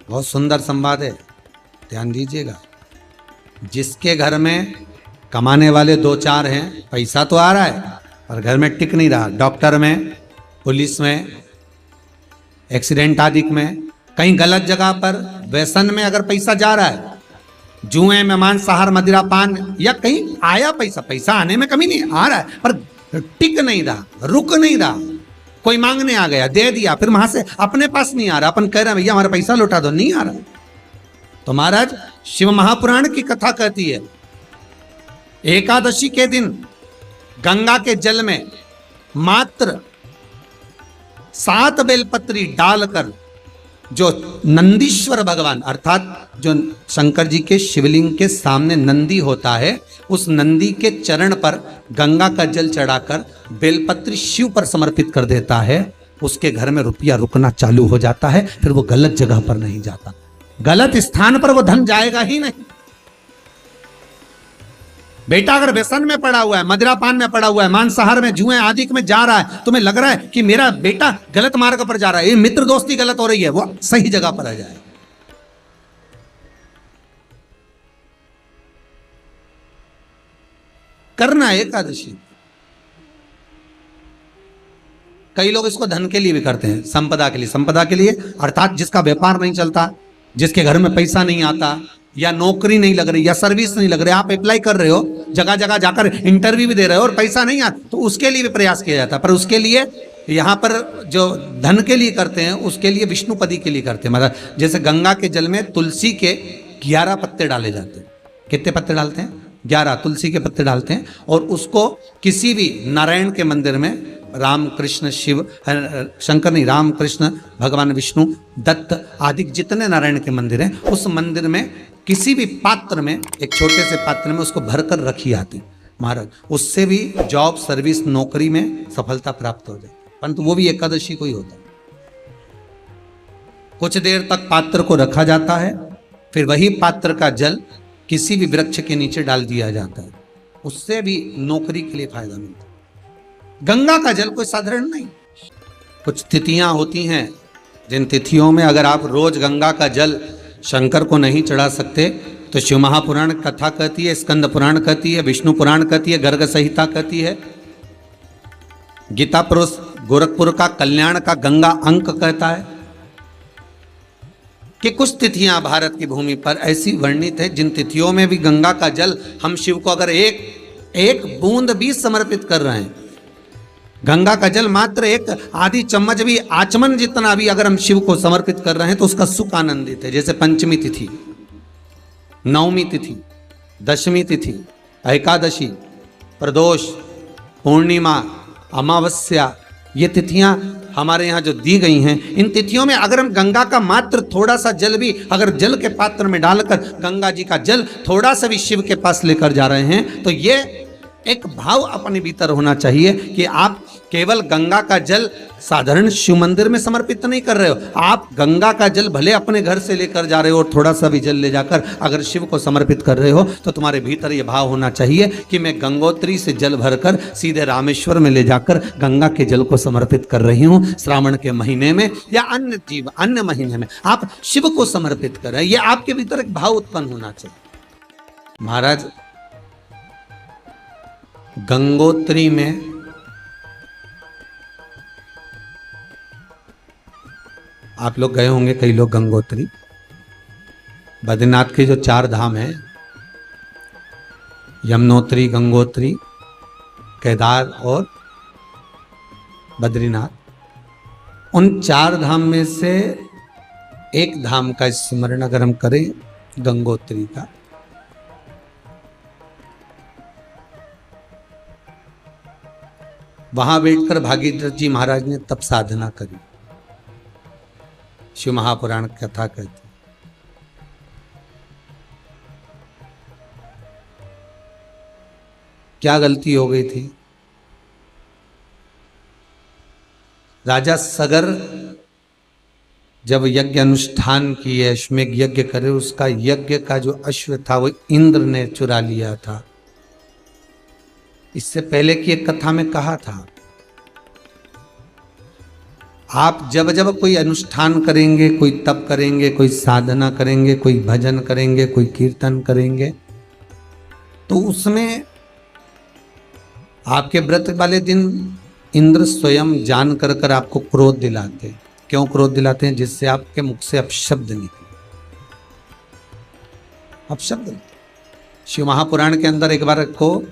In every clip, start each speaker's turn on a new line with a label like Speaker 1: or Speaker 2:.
Speaker 1: बहुत सुंदर संवाद है, ध्यान दीजिएगा। जिसके घर में कमाने वाले दो चार हैं, पैसा तो आ रहा है पर घर में टिक नहीं रहा, डॉक्टर में, पुलिस में, एक्सीडेंट आदि में, कहीं गलत जगह पर व्यसन में अगर पैसा जा रहा है, जुए में, मांसाहार, मदिरा पान, या कहीं आया पैसा, पैसा आने में कमी नहीं, आ रहा है पर टिक नहीं रहा, रुक नहीं रहा। कोई मांगने आ गया, दे दिया, फिर वहां से अपने पास नहीं आ रहा, अपन कह रहे हैं भैया हमारा पैसा लौटा दो, नहीं आ रहा। तो महाराज शिव महापुराण की कथा कहती है, एकादशी के दिन गंगा के जल में मात्र 7 बेलपत्री डालकर जो नंदीश्वर भगवान अर्थात जो शंकर जी के शिवलिंग के सामने नंदी होता है, उस नंदी के चरण पर गंगा का जल चढ़ाकर बेलपत्री शिव पर समर्पित कर देता है, उसके घर में रुपया रुकना चालू हो जाता है, फिर वो गलत जगह पर नहीं जाता, गलत स्थान पर वो धन जाएगा ही नहीं। बेटा अगर व्यसन में पड़ा हुआ है, मदिरा पान में पड़ा हुआ है, मांसाहार में, जुए आदि में जा रहा है, तुम्हें लग रहा है कि मेरा बेटा गलत मार्ग पर जा रहा है, ये मित्र दोस्ती गलत हो रही है, वो सही जगह पर आ जाए। करना है एकादशी। कई लोग इसको धन के लिए भी करते हैं, संपदा के लिए, संपदा के लिए अर्थात जिसका व्यापार नहीं चलता, जिसके घर में पैसा नहीं आता, या नौकरी नहीं लग रही, या सर्विस नहीं लग रही, आप अप्लाई कर रहे हो, जगह जगह जाकर इंटरव्यू भी दे रहे हो और पैसा नहीं आता, तो उसके लिए भी प्रयास किया जाता है। पर उसके लिए यहाँ पर जो धन के लिए करते हैं, उसके लिए विष्णुपदी के लिए करते हैं। मतलब जैसे गंगा के जल में तुलसी के 11 पत्ते डाले जाते हैं। कितने पत्ते डालते हैं? 11 तुलसी के पत्ते डालते हैं, और उसको किसी भी नारायण के मंदिर में, राम कृष्ण शिव, शंकर नहीं, राम कृष्ण भगवान विष्णु, दत्त आदि जितने नारायण के मंदिर हैं, उस मंदिर में किसी भी पात्र में, एक छोटे से पात्र में उसको भरकर रखी आती महाराज, उससे भी जॉब, सर्विस, नौकरी में सफलता प्राप्त हो जाए। परंतु वो भी एकादशी को ही होता है। कुछ देर तक पात्र को रखा जाता है, फिर वही पात्र का जल किसी भी वृक्ष के नीचे डाल दिया जाता है, उससे भी नौकरी के लिए फायदा मिलता है। गंगा का जल कोई साधारण नहीं। कुछ तिथियां होती हैं, जिन तिथियों में अगर आप रोज गंगा का जल शंकर को नहीं चढ़ा सकते, तो शिव महापुराण कथा कहती है, स्कंद पुराण कहती है, विष्णु पुराण कहती है, गर्ग संहिता कहती है, गीता पुरुष गोरखपुर का कल्याण का गंगा अंक कहता है कि कुछ तिथियां भारत की भूमि पर ऐसी वर्णित है, जिन तिथियों में भी गंगा का जल हम शिव को अगर एक बूंद भी समर्पित कर रहे हैं, गंगा का जल मात्र एक आधी चम्मच भी, आचमन जितना भी अगर हम शिव को समर्पित कर रहे हैं, तो उसका सुख आनंदित है। जैसे पंचमी तिथि, नवमी तिथि, दशमी तिथि, एकादशी, प्रदोष, पूर्णिमा, अमावस्या, ये तिथियां हमारे यहाँ जो दी गई हैं, इन तिथियों में अगर हम गंगा का मात्र थोड़ा सा जल भी अगर जल के पात्र में डालकर गंगा जी का जल थोड़ा सा भी शिव के पास लेकर जा रहे हैं, तो ये एक भाव अपने भीतर होना चाहिए कि आप केवल गंगा का जल साधारण शिव मंदिर में समर्पित नहीं कर रहे हो, आप गंगा का जल भले अपने घर से लेकर जा रहे हो और थोड़ा सा भी जल ले जाकर अगर शिव को समर्पित कर रहे हो, तो तुम्हारे भीतर ये भाव होना चाहिए कि मैं गंगोत्री से जल भरकर सीधे रामेश्वर में ले जाकर गंगा के जल को समर्पित कर रही हूँ। श्रावण के महीने में या अन्य महीने में आप शिव को समर्पित कर रहे हैं, ये आपके भीतर एक भाव उत्पन्न होना चाहिए। महाराज गंगोत्री में आप लोग गए होंगे, कई लोग गंगोत्री, बद्रीनाथ के जो 4 धाम हैं, यमुनोत्री, गंगोत्री, केदार और बद्रीनाथ, उन 4 धाम में से एक धाम का स्मरण अगर हम करें, गंगोत्री का, वहां बैठकर भागीरथ जी महाराज ने तप साधना करी। शिव महापुराण कथा कहती, क्या गलती हो गई थी? राजा सगर जब यज्ञ अनुष्ठान किए, अश्वमेघ यज्ञ करे, उसका यज्ञ का जो अश्व था वो इंद्र ने चुरा लिया था। इससे पहले की एक कथा में कहा था आप जब जब कोई अनुष्ठान करेंगे, कोई तप करेंगे, कोई साधना करेंगे, कोई भजन करेंगे, कोई कीर्तन करेंगे, तो उसमें आपके व्रत वाले दिन इंद्र स्वयं जान कर आपको क्रोध दिलाते हैं। क्यों क्रोध दिलाते हैं? जिससे आपके मुख से अपशब्द निकले, अपशब्द। शिव महापुराण के अंदर एक बार को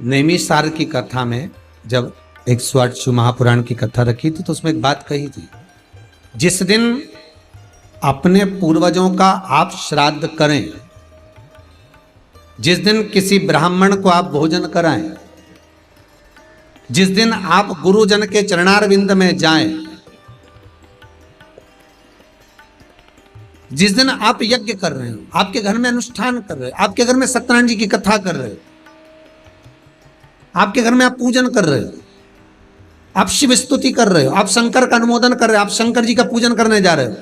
Speaker 1: नैमिषार की कथा में जब 108 शिव महापुराण की कथा रखी थी, तो उसमें एक बात कही थी, जिस दिन अपने पूर्वजों का आप श्राद्ध करें, जिस दिन किसी ब्राह्मण को आप भोजन कराएं, जिस दिन आप गुरुजन के चरणारविंद में जाएं, जिस दिन आप यज्ञ कर रहे हो, आपके घर में अनुष्ठान कर रहे हो, आपके घर में सत्यनारायण जी की कथा कर रहे हो, आपके घर में आप पूजन कर रहे हो, आप शिव स्तुति कर रहे हो, आप शंकर का अनुमोदन कर रहे हो, आप शंकर जी का पूजन करने जा रहे हो,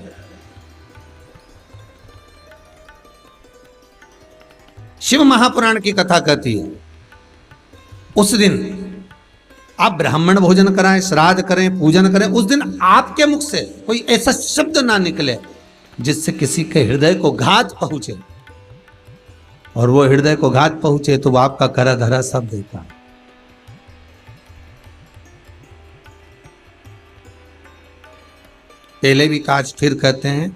Speaker 1: शिव महापुराण की कथा कहती है, उस दिन आप ब्राह्मण भोजन कराएं, श्राद्ध करें, पूजन करें, उस दिन आपके मुख से कोई ऐसा शब्द ना निकले जिससे किसी के हृदय को घात पहुंचे, और वो हृदय को घात पहुंचे तो वो आपका करा धरा सब देता है। पहले भी काज फिर कहते हैं,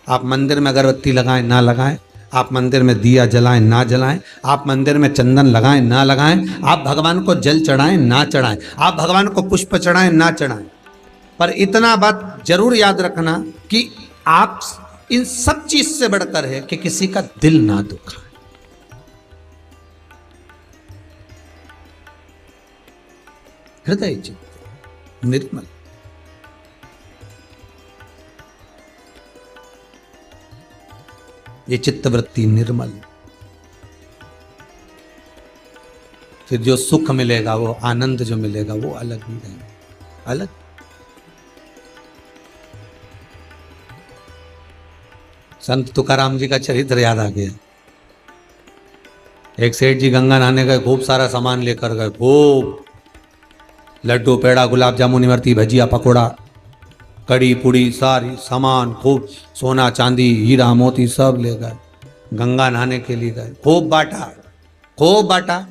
Speaker 1: आप मंदिर में अगरबत्ती लगाएं ना लगाएं, आप मंदिर में दिया जलाएं ना जलाएं, आप मंदिर में चंदन लगाएं ना लगाएं, आप भगवान को जल चढ़ाएं ना चढ़ाएं, आप भगवान को पुष्प चढ़ाएं ना चढ़ाएं, पर इतना बात जरूर याद रखना कि आप इन सब चीज से बढ़कर है कि किसी का दिल ना दुखाए। हृदय चित्त निर्मल, ये चित्तवृत्ति निर्मल, फिर जो सुख मिलेगा, वो आनंद जो मिलेगा वो अलग ही रहेगा, अलग। संत तुकाराम जी का चरित्र याद आ गया। एक सेठ जी गंगा नहाने गए, खूब सारा सामान लेकर गए, खूब लड्डू पेड़ा गुलाब जामुन इमरती भजिया पकोड़ा कड़ी पुड़ी सारी सामान, खूब सोना चांदी हीरा मोती सब ले गए, गंगा नहाने के लिए गए, खूब बांटा, खूब बांटा,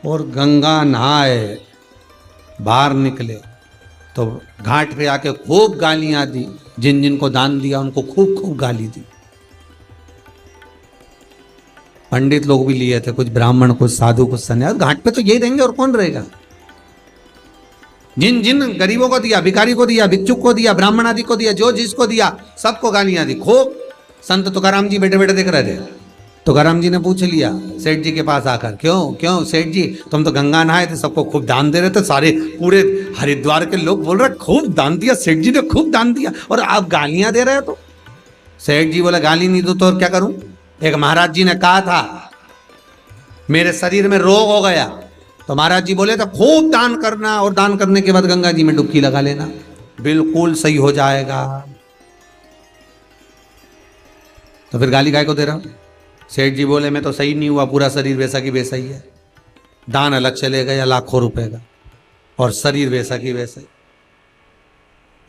Speaker 1: और गंगा नहाए बाहर निकले तो घाट पे आके खूब गालियां दी, जिन जिनको दान दिया उनको खूब खूब गाली दी। पंडित लोग भी लिए थे, कुछ ब्राह्मण, कुछ साधु, कुछ सन्यासी, घाट पे तो यही रहेंगे और कौन रहेगा। जिन जिन गरीबों को दिया, भिखारी को दिया, भिक्षुक को दिया, ब्राह्मण आदि को दिया, जो जिसको दिया सबको गालियां दी खूब। संत तुकाराम जी बैठे बैठे देख रहे थे। तुकाराम जी ने पूछ लिया सेठ जी के पास आकर, क्यों क्यों सेठ जी, तुम तो गंगा नहाए थे, सबको खूब दान दे रहे थे, सारे पूरे हरिद्वार के लोग बोल रहे खूब दान दिया, सेठ जी ने खूब दान दिया, और आप गालियां दे रहे हो। तो सेठ जी बोला गाली नहीं दूं तो और क्या करूं। एक महाराज जी ने कहा था मेरे शरीर में रोग हो गया, तो महाराज जी बोले तो खूब दान करना, और दान करने के बाद गंगा जी में डुबकी लगा लेना, बिल्कुल सही हो जाएगा। तो फिर गाली काय को दे रहा हूं। सेठ जी बोले मैं तो सही नहीं हुआ, पूरा शरीर वैसा की वैसा ही है, दान अलग चले गया लाखों रुपए का, और शरीर वैसा की वैसा ही।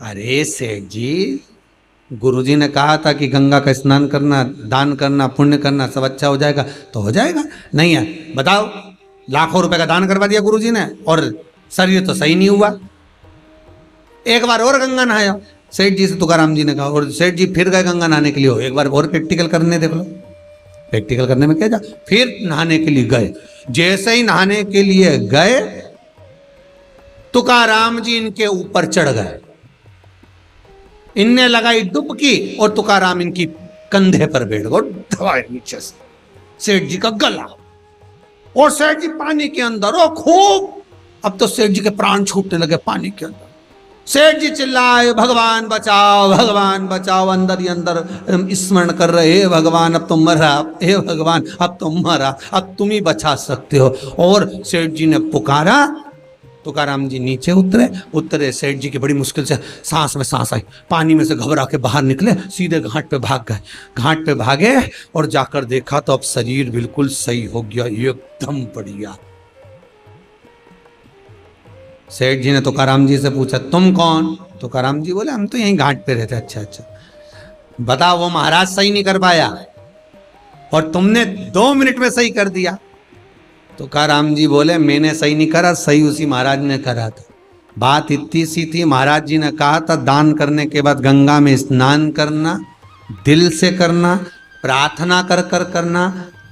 Speaker 1: अरे सेठ जी, गुरुजी ने कहा था कि गंगा का स्नान करना, दान करना, पुण्य करना, सब अच्छा हो जाएगा, तो हो जाएगा। नहीं है, बताओ, लाखों रुपए का दान करवा दिया गुरुजी ने और शरीर तो सही नहीं हुआ। एक बार और गंगा नहाया, सेठ जी से तुकाराम जी ने कहा, और सेठ जी फिर गए गंगा नहाने के लिए, एक बार और प्रैक्टिकल करने देख लो। प्रैक्टिकल करने में क्या जा, फिर नहाने के लिए गए। जैसे ही नहाने के लिए गए, तुकाराम जी इनके ऊपर चढ़ गए, इनने लगाई डुबकी और तुकाराम इनकी कंधे पर बैठ गए, दबाए नीचे से सेठ जी का गला, और सेठ जी पानी के अंदर, और खूब, अब तो सेठ जी के प्राण छूटने लगे पानी के अंदर। सेठ जी चिल्लाए भगवान बचाओ, भगवान बचाओ, अंदर ही अंदर स्मरण कर रहे, हे भगवान अब तो मरा, हे भगवान अब तो मरा, अब तुम ही बचा सकते हो। और सेठ जी ने पुकारा, तुकाराम जी नीचे उतरे, सेठ जी की बड़ी मुश्किल से सांस में सांस आई, पानी में से घबरा के बाहर निकले, सीधे घाट पे भाग गए। घाट पे भागे और जाकर देखा तो अब शरीर बिल्कुल सही हो गया, एकदम बढ़िया। सेठ जी ने तुकाराम जी से पूछा तुम कौन? तुकाराम जी बोले हम तो यहीं घाट पे रहते। अच्छा अच्छा, बताओ वो महाराज सही नहीं कर पाया और तुमने 2 मिनट में सही कर दिया। तुकाराम जी बोले मैंने सही नहीं करा, सही उसी महाराज ने करा था। बात इतनी सी थी, महाराज जी ने कहा था दान करने के बाद गंगा में स्नान करना, दिल से करना, प्रार्थना कर कर करना,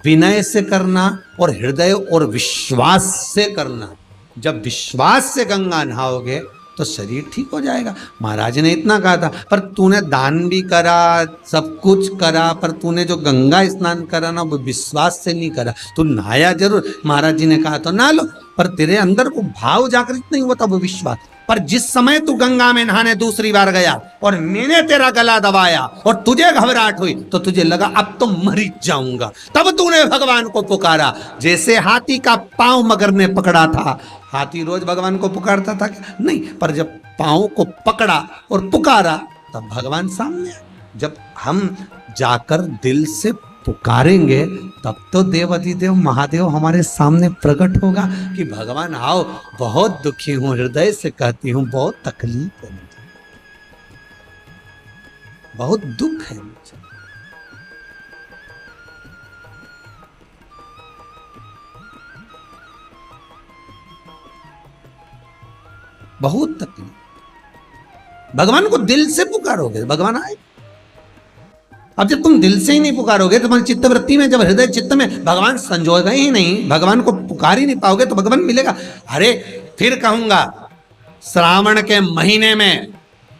Speaker 1: विनय से करना और हृदय और विश्वास से करना। जब विश्वास से गंगा नहाओगे तो शरीर ठीक हो जाएगा। महाराज ने इतना कहा था, पर तूने दान भी करा, सब कुछ करा, पर तूने जो गंगा स्नान करा ना वो विश्वास से नहीं करा। तू नहाया जरूर, महाराज जी ने कहा तो नहा लो, पर तेरे अंदर को भाव जागृत नहीं हुआ था वो विश्वास। पर जिस समय तू गंगा में नहाने दूसरी बार गया और मैंने तेरा गला दबाया और तुझे घबराहट हुई तो तुझे लगा अब तो मर ही जाऊंगा, तब तूने भगवान को पुकारा। जैसे हाथी का पांव मगर ने पकड़ा था, हाथी रोज भगवान को पुकारता था क्या? नहीं, पर जब पांव को पकड़ा और पुकारा तब भगवान सामने आए। जब हम जाकर दिल से पुकारेंगे तब तो देवाधिदेव महादेव हमारे सामने प्रकट होगा कि भगवान आओ, बहुत दुखी हूं, हृदय से कहती हूं, बहुत तकलीफ है मुझे, बहुत दुख है मुझे। बहुत तकलीफ। भगवान को दिल से पुकारोगे भगवान आए। अब जब तुम दिल से ही नहीं पुकारोगे, तुम्हारी चित्तवृत्ति में, जब हृदय चित्त में भगवान संजोएगा ही नहीं, भगवान को पुकार ही नहीं पाओगे तो भगवान मिलेगा। अरे फिर कहूंगा, श्रावण के महीने में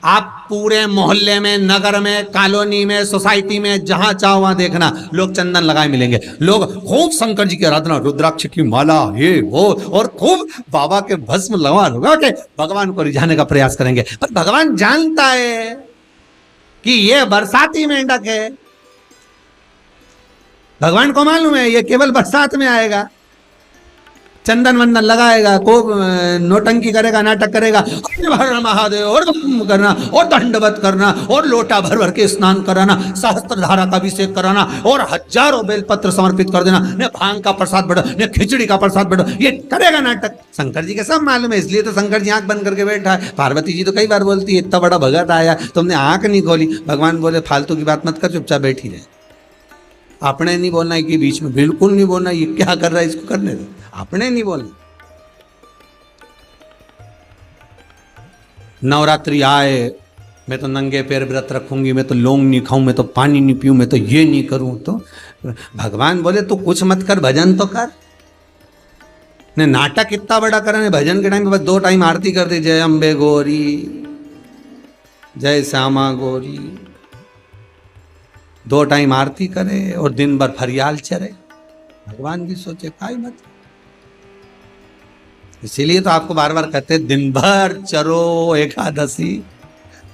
Speaker 1: आप पूरे मोहल्ले में, नगर में, कॉलोनी में, सोसाइटी में, जहां चाहो वहां देखना लोग चंदन लगाए मिलेंगे। लोग खूब शंकर जी की आराधना, रुद्राक्ष की माला, ये वो, और खूब बाबा के भस्म लगा के भगवान को रिझाने का प्रयास करेंगे। पर भगवान जानता है कि ये बरसाती मेंढक है। भगवान को मालूम है ये केवल बरसात में आएगा, चंदन वंदन लगाएगा, को नोटंकी करेगा, नाटक करेगा, महादेव और करना और दंडवत करना और लोटा भर भर के स्नान कराना, सहस्त्र धारा का अभिषेक कराना और हजारों बेलपत्र समर्पित कर देना, ने भांग का प्रसाद बढ़ो, ने खिचड़ी का प्रसाद बढ़ो, ये करेगा नाटक। शंकर जी के सब मालूम है, इसलिए तो शंकर जी आंख बंद करके बैठा है। पार्वती जी तो कई बार बोलती है इतना बड़ा भगत आया तुमने आंख नहीं खोली। भगवान बोले फालतू की बात मत कर, चुपचाप बैठी रहे। आपने नहीं बोलना है कि बीच में, बिल्कुल नहीं बोलना, ये क्या कर रहा है इसको करने दो, आपने नहीं बोलना। नवरात्रि आए, मैं तो नंगे पैर व्रत रखूंगी, मैं तो लौंग नहीं खाऊं, मैं तो पानी नहीं पीऊं, मैं तो ये नहीं करूं। तो भगवान बोले तू कुछ मत कर, भजन तो कर। ने नाटक इतना बड़ा करा, ने भजन के टाइम पे बस 2 टाइम आरती कर दी, जय अम्बे गौरी, जय श्यामा गौरी, 2 टाइम आरती करे और दिन भर फरियाल चरे। भगवान भी सोचे काई मत। इसीलिए तो आपको बार बार कहते हैं दिन भर चरो, एकादशी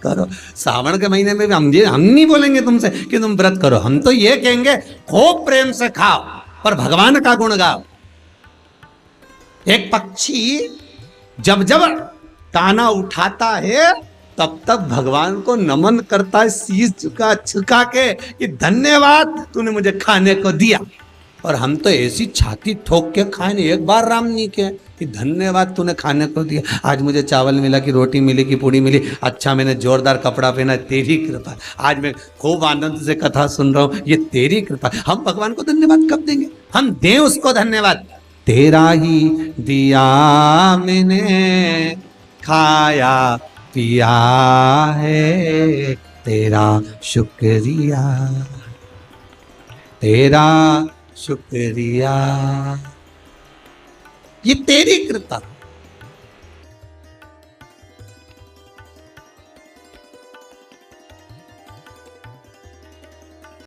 Speaker 1: करो। सावन के महीने में भी हम नहीं बोलेंगे तुमसे कि तुम व्रत करो, हम तो ये कहेंगे खूब प्रेम से खाओ पर भगवान का गुण गाओ। एक पक्षी जब जब दाना उठाता है तब तब भगवान को नमन करता है, शीश झुका झुका के कि धन्यवाद तूने मुझे खाने को दिया। और हम तो ऐसी छाती ठोक के खाए नहीं, एक बार राम नहीं के कि धन्यवाद तूने खाने को दिया। आज मुझे चावल मिला, कि रोटी मिली, कि पूड़ी मिली, अच्छा मैंने जोरदार कपड़ा पहना, तेरी कृपा। आज मैं खूब आनंद से कथा सुन रहा हूँ, ये तेरी कृपा। हम भगवान को धन्यवाद कब देंगे? हम दें उसको धन्यवाद। तेरा ही दिया मैंने खाया पिया है, तेरा शुक्रिया, तेरा शुक्रिया, ये तेरी कृपा।